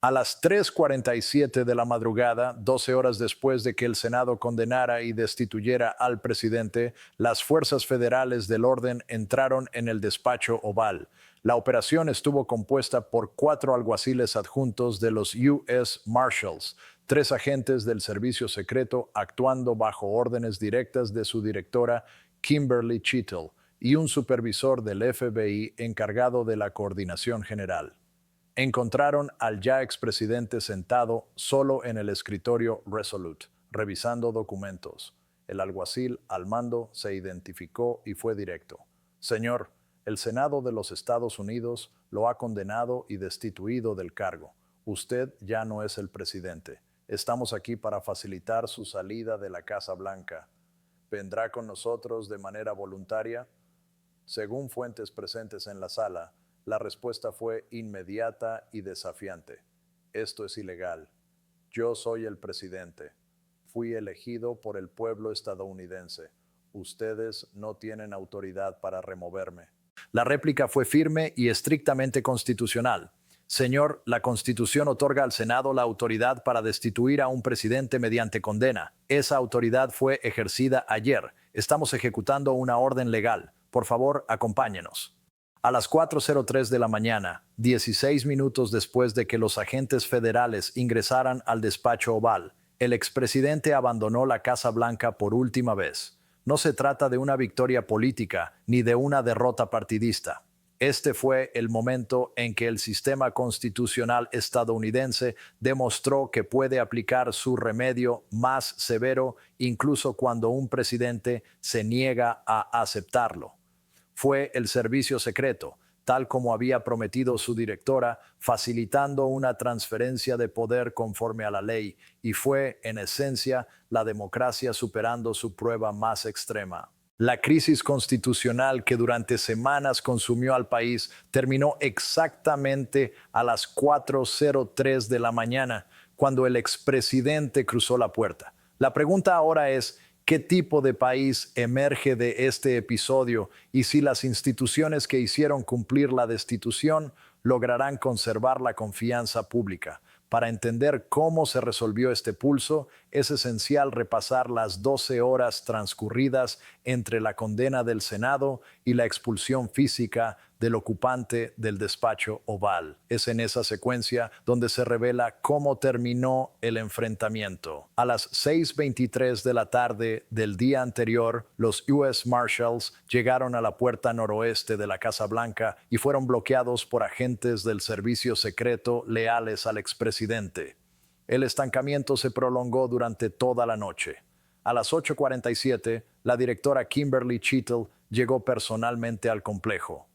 A las 3:47 de la madrugada, 12 horas después de que el Senado condenara y destituyera al presidente, las fuerzas federales del orden entraron en el despacho oval. La operación estuvo compuesta por 4 alguaciles adjuntos de los U.S. Marshals, 3 agentes del servicio secreto actuando bajo órdenes directas de su directora, Kimberly Chittle, y un supervisor del FBI encargado de la coordinación general. Encontraron al ya expresidente sentado solo en el escritorio Resolute, revisando documentos. El alguacil al mando se identificó y fue directo. Señor, el Senado de los Estados Unidos lo ha condenado y destituido del cargo. Usted ya no es el presidente. Estamos aquí para facilitar su salida de la Casa Blanca. ¿Vendrá con nosotros de manera voluntaria? Según fuentes presentes en la sala, la respuesta fue inmediata y desafiante. Esto es ilegal. Yo soy el presidente. Fui elegido por el pueblo estadounidense. Ustedes no tienen autoridad para removerme. La réplica fue firme y estrictamente constitucional. Señor, la Constitución otorga al Senado la autoridad para destituir a un presidente mediante condena. Esa autoridad fue ejercida ayer. Estamos ejecutando una orden legal. Por favor, acompáñenos. A las 4:03 de la mañana, 16 minutos después de que los agentes federales ingresaran al despacho oval, el expresidente abandonó la Casa Blanca por última vez. No se trata de una victoria política ni de una derrota partidista. Este fue el momento en que el sistema constitucional estadounidense demostró que puede aplicar su remedio más severo incluso cuando un presidente se niega a aceptarlo. Fue el servicio secreto, tal como había prometido su directora, facilitando una transferencia de poder conforme a la ley, y fue, en esencia, la democracia superando su prueba más extrema. La crisis constitucional que durante semanas consumió al país terminó exactamente a las 4:03 de la mañana, cuando el expresidente cruzó la puerta. La pregunta ahora es: ¿qué tipo de país emerge de este episodio y si las instituciones que hicieron cumplir la destitución lograrán conservar la confianza pública? Para entender cómo se resolvió este pulso, es esencial repasar las 12 horas transcurridas entre la condena del Senado y la expulsión física del ocupante del despacho oval. Es en esa secuencia donde se revela cómo terminó el enfrentamiento. A las 6:23 de la tarde del día anterior, los U.S. Marshals llegaron a la puerta noroeste de la Casa Blanca y fueron bloqueados por agentes del servicio secreto leales al expresidente. El estancamiento se prolongó durante toda la noche. A las 8:47, la directora Kimberly Chittle llegó personalmente al complejo.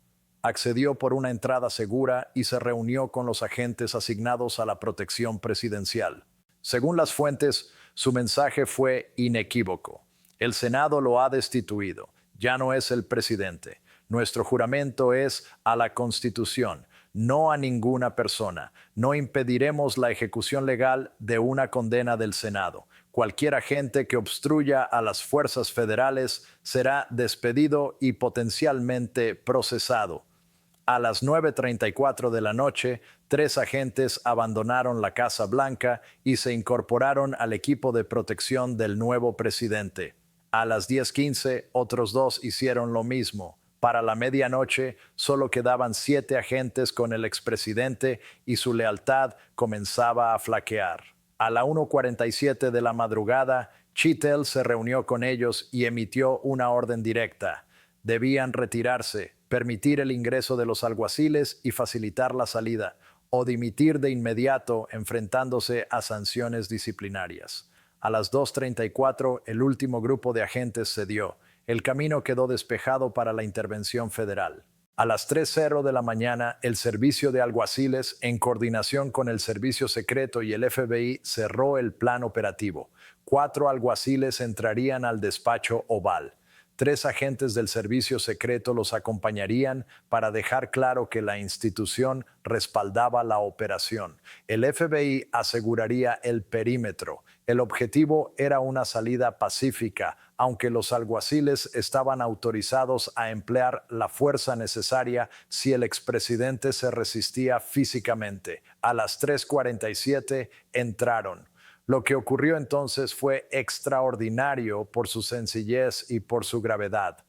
Accedió por una entrada segura y se reunió con los agentes asignados a la protección presidencial. Según las fuentes, su mensaje fue inequívoco. El Senado lo ha destituido. Ya no es el presidente. Nuestro juramento es a la Constitución, no a ninguna persona. No impediremos la ejecución legal de una condena del Senado. Cualquier agente que obstruya a las fuerzas federales será despedido y potencialmente procesado. A las 9:34 de la noche, 3 agentes abandonaron la Casa Blanca y se incorporaron al equipo de protección del nuevo presidente. A las 10:15, otros 2 hicieron lo mismo. Para la medianoche, solo quedaban 7 agentes con el expresidente y su lealtad comenzaba a flaquear. A la 1:47 de la madrugada, Chittle se reunió con ellos y emitió una orden directa. Debían retirarse, permitir el ingreso de los alguaciles y facilitar la salida, o dimitir de inmediato enfrentándose a sanciones disciplinarias. A las 2:34, el último grupo de agentes cedió. El camino quedó despejado para la intervención federal. A las 3:00 de la mañana, el servicio de alguaciles, en coordinación con el servicio secreto y el FBI, cerró el plan operativo. 4 alguaciles entrarían al despacho oval. 3 agentes del servicio secreto los acompañarían para dejar claro que la institución respaldaba la operación. El FBI aseguraría el perímetro. El objetivo era una salida pacífica, aunque los alguaciles estaban autorizados a emplear la fuerza necesaria si el expresidente se resistía físicamente. A las 3:47 entraron. Lo que ocurrió entonces fue extraordinario por su sencillez y por su gravedad.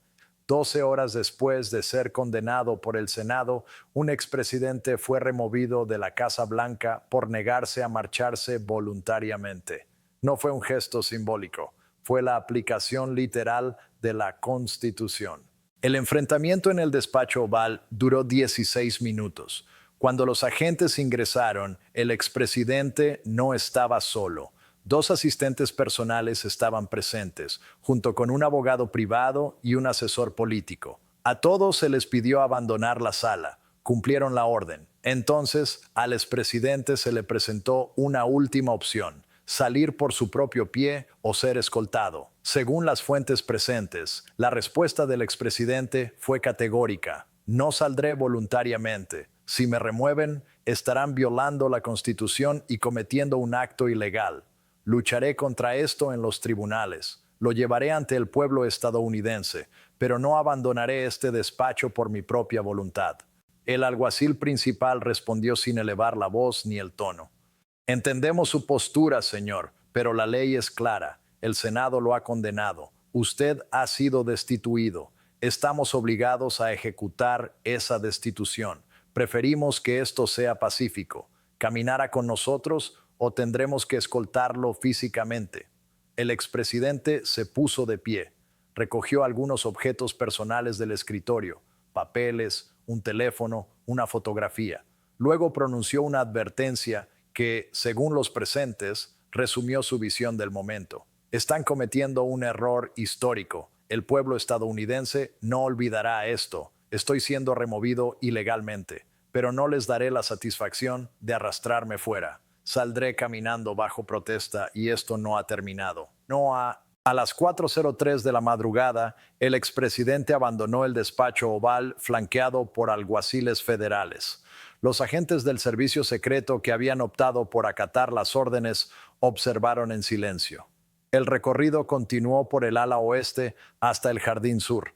12 horas después de ser condenado por el Senado, un expresidente fue removido de la Casa Blanca por negarse a marcharse voluntariamente. No fue un gesto simbólico, fue la aplicación literal de la Constitución. El enfrentamiento en el despacho Oval duró 16 minutos. Cuando los agentes ingresaron, el expresidente no estaba solo. 2 asistentes personales estaban presentes, junto con un abogado privado y un asesor político. A todos se les pidió abandonar la sala. Cumplieron la orden. Entonces, al expresidente se le presentó una última opción: salir por su propio pie o ser escoltado. Según las fuentes presentes, la respuesta del expresidente fue categórica: no saldré voluntariamente. Si me remueven, estarán violando la Constitución y cometiendo un acto ilegal. Lucharé contra esto en los tribunales. Lo llevaré ante el pueblo estadounidense, pero no abandonaré este despacho por mi propia voluntad. El alguacil principal respondió sin elevar la voz ni el tono. Entendemos su postura, señor, pero la ley es clara. El Senado lo ha condenado. Usted ha sido destituido. Estamos obligados a ejecutar esa destitución. Preferimos que esto sea pacífico. ¿Caminará con nosotros o tendremos que escoltarlo físicamente? El expresidente se puso de pie. Recogió algunos objetos personales del escritorio: papeles, un teléfono, una fotografía. Luego pronunció una advertencia que, según los presentes, resumió su visión del momento. Están cometiendo un error histórico. El pueblo estadounidense no olvidará esto. Estoy siendo removido ilegalmente, pero no les daré la satisfacción de arrastrarme fuera. Saldré caminando bajo protesta y esto no ha terminado. A las 4:03 de la madrugada, el expresidente abandonó el despacho Oval flanqueado por alguaciles federales. Los agentes del servicio secreto que habían optado por acatar las órdenes observaron en silencio. El recorrido continuó por el ala oeste hasta el Jardín Sur.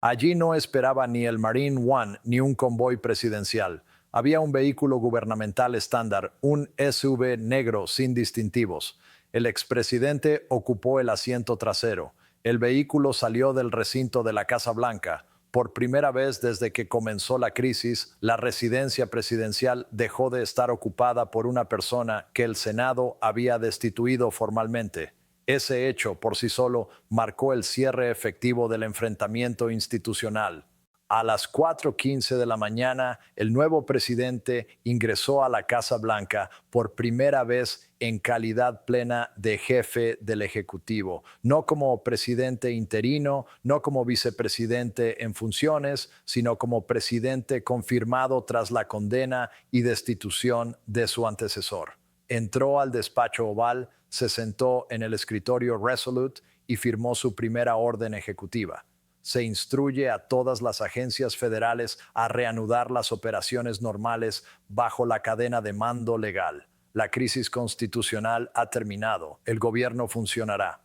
Allí no esperaba ni el Marine One ni un convoy presidencial. Había un vehículo gubernamental estándar, un SUV negro sin distintivos. El expresidente ocupó el asiento trasero. El vehículo salió del recinto de la Casa Blanca. Por primera vez desde que comenzó la crisis, la residencia presidencial dejó de estar ocupada por una persona que el Senado había destituido formalmente. Ese hecho por sí solo marcó el cierre efectivo del enfrentamiento institucional. A las 4:15 de la mañana, el nuevo presidente ingresó a la Casa Blanca por primera vez en calidad plena de jefe del Ejecutivo, no como presidente interino, no como vicepresidente en funciones, sino como presidente confirmado tras la condena y destitución de su antecesor. Entró al despacho Oval, se sentó en el escritorio Resolute y firmó su primera orden ejecutiva. Se instruye a todas las agencias federales a reanudar las operaciones normales bajo la cadena de mando legal. La crisis constitucional ha terminado. El gobierno funcionará.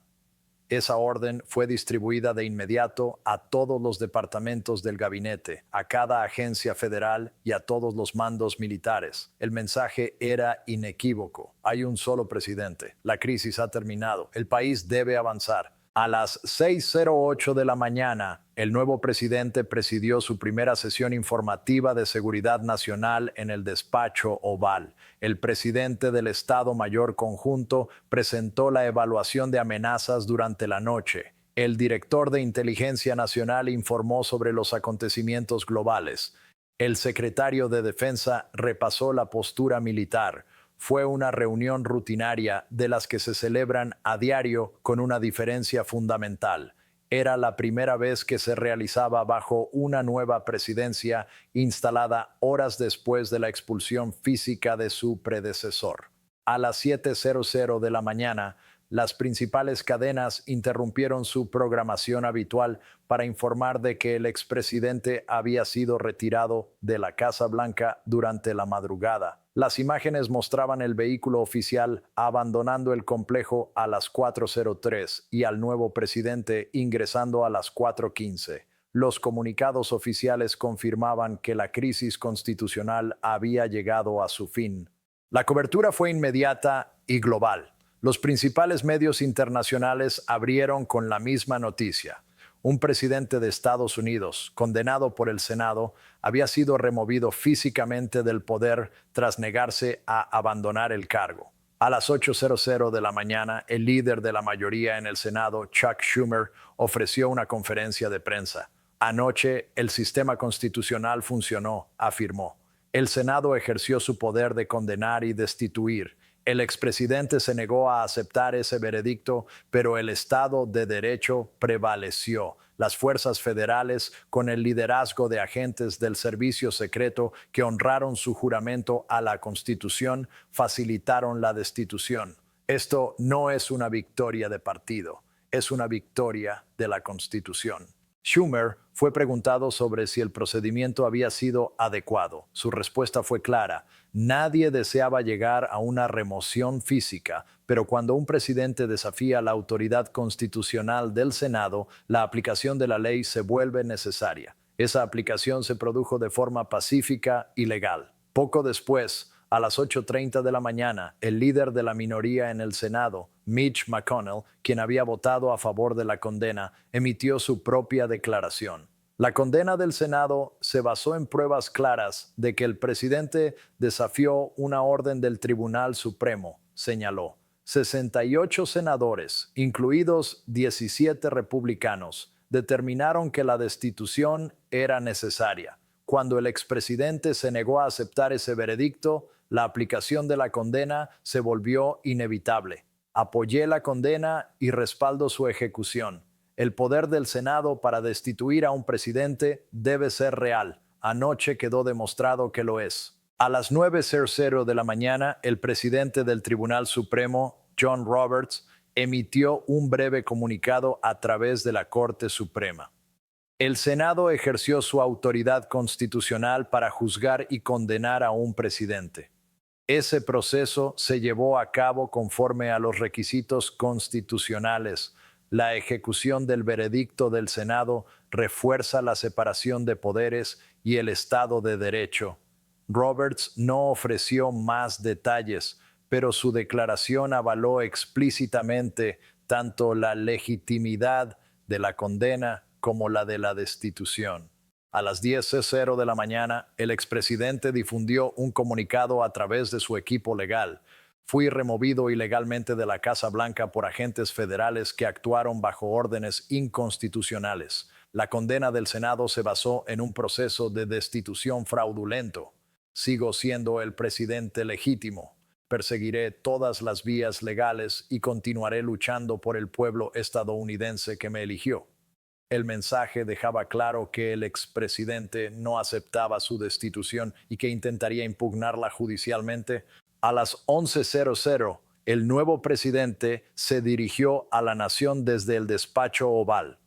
Esa orden fue distribuida de inmediato a todos los departamentos del gabinete, a cada agencia federal y a todos los mandos militares. El mensaje era inequívoco. Hay un solo presidente. La crisis ha terminado. El país debe avanzar. A las 6:08 de la mañana, el nuevo presidente presidió su primera sesión informativa de seguridad nacional en el despacho Oval. El presidente del Estado Mayor Conjunto presentó la evaluación de amenazas durante la noche. El director de Inteligencia Nacional informó sobre los acontecimientos globales. El secretario de Defensa repasó la postura militar. Fue una reunión rutinaria de las que se celebran a diario con una diferencia fundamental. Era la primera vez que se realizaba bajo una nueva presidencia instalada horas después de la expulsión física de su predecesor. A las 7:00 de la mañana, las principales cadenas interrumpieron su programación habitual para informar de que el expresidente había sido retirado de la Casa Blanca durante la madrugada. Las imágenes mostraban el vehículo oficial abandonando el complejo a las 4:03 y al nuevo presidente ingresando a las 4:15. Los comunicados oficiales confirmaban que la crisis constitucional había llegado a su fin. La cobertura fue inmediata y global. Los principales medios internacionales abrieron con la misma noticia. Un presidente de Estados Unidos, condenado por el Senado, había sido removido físicamente del poder tras negarse a abandonar el cargo. A las 8:00 de la mañana, el líder de la mayoría en el Senado, Chuck Schumer, ofreció una conferencia de prensa. Anoche, el sistema constitucional funcionó, afirmó. El Senado ejerció su poder de condenar y destituir. El expresidente se negó a aceptar ese veredicto, pero el Estado de Derecho prevaleció. Las fuerzas federales, con el liderazgo de agentes del servicio secreto que honraron su juramento a la Constitución, facilitaron la destitución. Esto no es una victoria de partido, es una victoria de la Constitución. Schumer fue preguntado sobre si el procedimiento había sido adecuado. Su respuesta fue clara. Nadie deseaba llegar a una remoción física, pero cuando un presidente desafía la autoridad constitucional del Senado, la aplicación de la ley se vuelve necesaria. Esa aplicación se produjo de forma pacífica y legal. Poco después, a las 8:30 de la mañana, el líder de la minoría en el Senado, Mitch McConnell, quien había votado a favor de la condena, emitió su propia declaración. La condena del Senado se basó en pruebas claras de que el presidente desafió una orden del Tribunal Supremo, señaló. 68 senadores, incluidos 17 republicanos, determinaron que la destitución era necesaria. Cuando el expresidente se negó a aceptar ese veredicto, la aplicación de la condena se volvió inevitable. Apoyé la condena y respaldo su ejecución. El poder del Senado para destituir a un presidente debe ser real. Anoche quedó demostrado que lo es. A las 9:00 de la mañana, el presidente del Tribunal Supremo, John Roberts, emitió un breve comunicado a través de la Corte Suprema. El Senado ejerció su autoridad constitucional para juzgar y condenar a un presidente. Ese proceso se llevó a cabo conforme a los requisitos constitucionales. La ejecución del veredicto del Senado refuerza la separación de poderes y el Estado de Derecho. Roberts no ofreció más detalles, pero su declaración avaló explícitamente tanto la legitimidad de la condena como la de la destitución. A las 10:00 de la mañana, el expresidente difundió un comunicado a través de su equipo legal. Fui removido ilegalmente de la Casa Blanca por agentes federales que actuaron bajo órdenes inconstitucionales. La condena del Senado se basó en un proceso de destitución fraudulento. Sigo siendo el presidente legítimo. Perseguiré todas las vías legales y continuaré luchando por el pueblo estadounidense que me eligió. El mensaje dejaba claro que el expresidente no aceptaba su destitución y que intentaría impugnarla judicialmente. A las 11:00, el nuevo presidente se dirigió a la nación desde el despacho oval.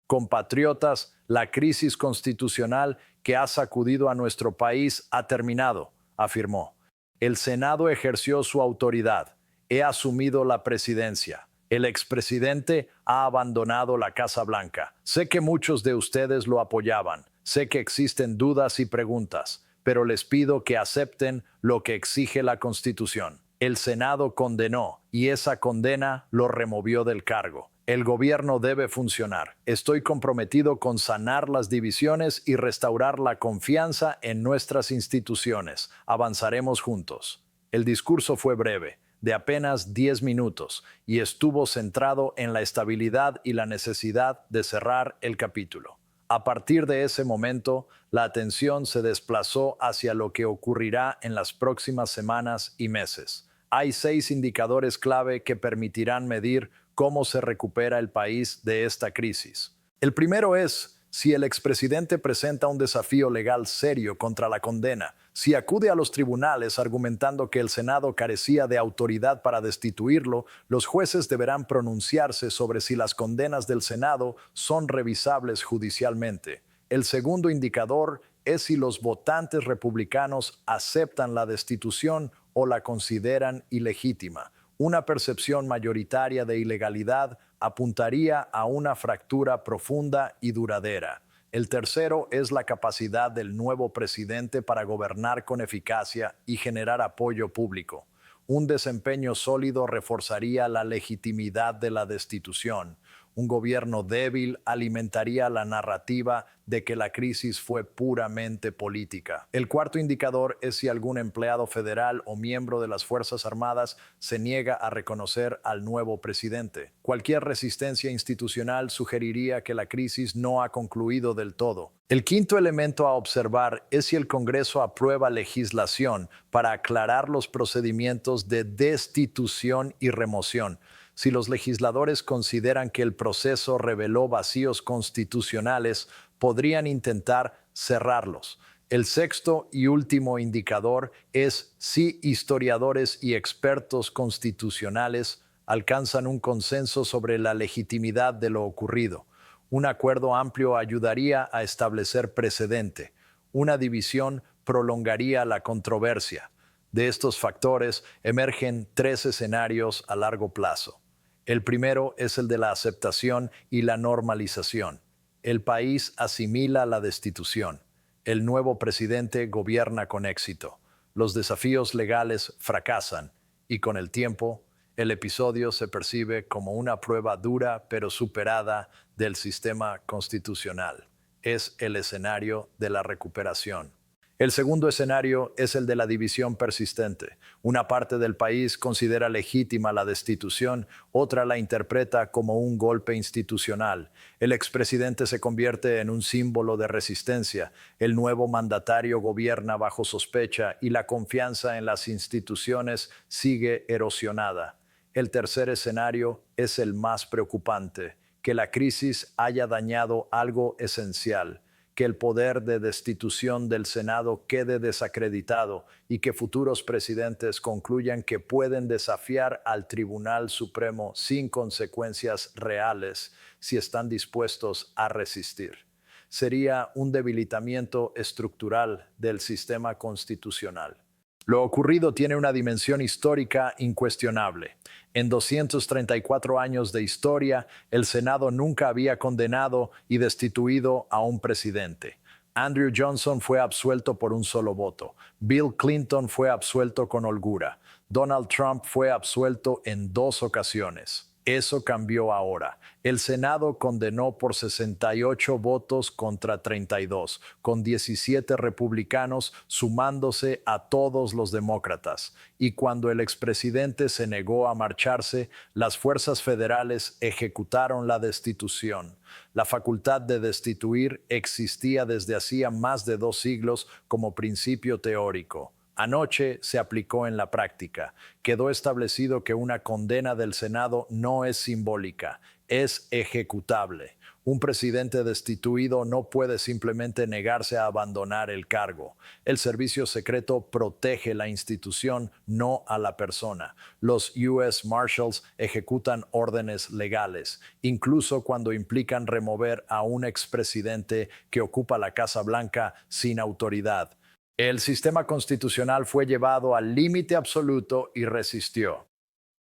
Compatriotas, la crisis constitucional que ha sacudido a nuestro país ha terminado, afirmó. El Senado ejerció su autoridad. He asumido la presidencia. El expresidente ha abandonado la Casa Blanca. Sé que muchos de ustedes lo apoyaban. Sé que existen dudas y preguntas, pero les pido que acepten lo que exige la Constitución. El Senado condenó y esa condena lo removió del cargo. El gobierno debe funcionar. Estoy comprometido con sanar las divisiones y restaurar la confianza en nuestras instituciones. Avanzaremos juntos. El discurso fue breve, de apenas 10 minutos, y estuvo centrado en la estabilidad y la necesidad de cerrar el capítulo. A partir de ese momento, la atención se desplazó hacia lo que ocurrirá en las próximas semanas y meses. Hay 6 indicadores clave que permitirán medir cómo se recupera el país de esta crisis. El primero es Si el expresidente presenta un desafío legal serio contra la condena, si acude a los tribunales argumentando que el Senado carecía de autoridad para destituirlo, los jueces deberán pronunciarse sobre si las condenas del Senado son revisables judicialmente. El segundo indicador es si los votantes republicanos aceptan la destitución o la consideran ilegítima. Una percepción mayoritaria de ilegalidad apuntaría a una fractura profunda y duradera. El tercero es la capacidad del nuevo presidente para gobernar con eficacia y generar apoyo público. Un desempeño sólido reforzaría la legitimidad de la destitución. Un gobierno débil alimentaría la narrativa de que la crisis fue puramente política. El cuarto indicador es si algún empleado federal o miembro de las Fuerzas Armadas se niega a reconocer al nuevo presidente. Cualquier resistencia institucional sugeriría que la crisis no ha concluido del todo. El quinto elemento a observar es si el Congreso aprueba legislación para aclarar los procedimientos de destitución y remoción. Si los legisladores consideran que el proceso reveló vacíos constitucionales, podrían intentar cerrarlos. El sexto y último indicador es si historiadores y expertos constitucionales alcanzan un consenso sobre la legitimidad de lo ocurrido. Un acuerdo amplio ayudaría a establecer precedente. Una división prolongaría la controversia. De estos factores emergen tres escenarios a largo plazo. El primero es el de la aceptación y la normalización. El país asimila la destitución. El nuevo presidente gobierna con éxito. Los desafíos legales fracasan y con el tiempo, el episodio se percibe como una prueba dura pero superada del sistema constitucional. Es el escenario de la recuperación. El segundo escenario es el de la división persistente. Una parte del país considera legítima la destitución, otra la interpreta como un golpe institucional. El expresidente se convierte en un símbolo de resistencia, el nuevo mandatario gobierna bajo sospecha y la confianza en las instituciones sigue erosionada. El tercer escenario es el más preocupante, que la crisis haya dañado algo esencial, que el poder de destitución del Senado quede desacreditado y que futuros presidentes concluyan que pueden desafiar al Tribunal Supremo sin consecuencias reales si están dispuestos a resistir. Sería un debilitamiento estructural del sistema constitucional. Lo ocurrido tiene una dimensión histórica incuestionable. En 234 años de historia, el Senado nunca había condenado y destituido a un presidente. Andrew Johnson fue absuelto por un solo voto. Bill Clinton fue absuelto con holgura. Donald Trump fue absuelto en 2 ocasiones. Eso cambió ahora. El Senado condenó por 68 votos contra 32, con 17 republicanos sumándose a todos los demócratas. Y cuando el expresidente se negó a marcharse, las fuerzas federales ejecutaron la destitución. La facultad de destituir existía desde hacía más de 2 siglos como principio teórico. Anoche se aplicó en la práctica. Quedó establecido que una condena del Senado no es simbólica, es ejecutable. Un presidente destituido no puede simplemente negarse a abandonar el cargo. El servicio secreto protege la institución, no a la persona. Los U.S. Marshals ejecutan órdenes legales, incluso cuando implican remover a un expresidente que ocupa la Casa Blanca sin autoridad. El sistema constitucional fue llevado al límite absoluto y resistió.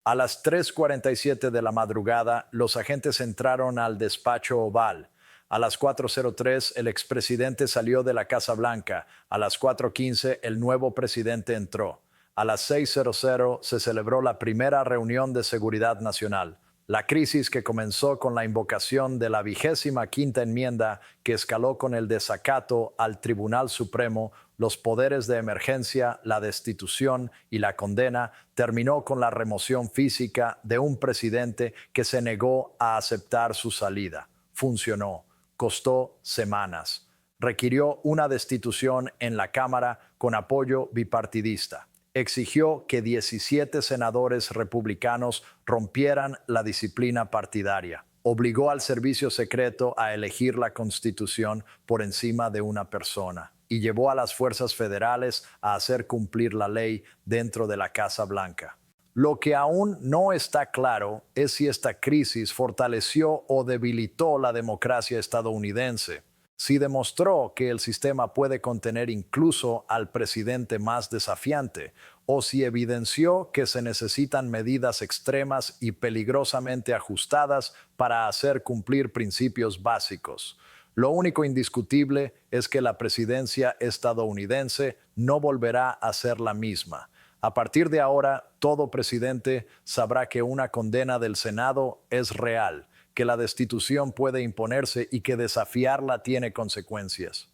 A las 3:47 de la madrugada, los agentes entraron al despacho Oval. A las 4:03, el expresidente salió de la Casa Blanca. A las 4:15, el nuevo presidente entró. A las 6:00 se celebró la primera reunión de seguridad nacional. La crisis que comenzó con la invocación de la 25ª enmienda, que escaló con el desacato al Tribunal Supremo, los poderes de emergencia, la destitución y la condena, terminó con la remoción física de un presidente que se negó a aceptar su salida. Funcionó. Costó semanas. Requirió una destitución en la Cámara con apoyo bipartidista. Exigió que 17 senadores republicanos rompieran la disciplina partidaria. obligó al servicio secreto a elegir la Constitución por encima de una persona y llevó a las fuerzas federales a hacer cumplir la ley dentro de la Casa Blanca. Lo que aún no está claro es si esta crisis fortaleció o debilitó la democracia estadounidense, si demostró que el sistema puede contener incluso al presidente más desafiante, o si evidenció que se necesitan medidas extremas y peligrosamente ajustadas para hacer cumplir principios básicos. Lo único indiscutible es que la presidencia estadounidense no volverá a ser la misma. A partir de ahora, todo presidente sabrá que una condena del Senado es real, que la destitución puede imponerse y que desafiarla tiene consecuencias.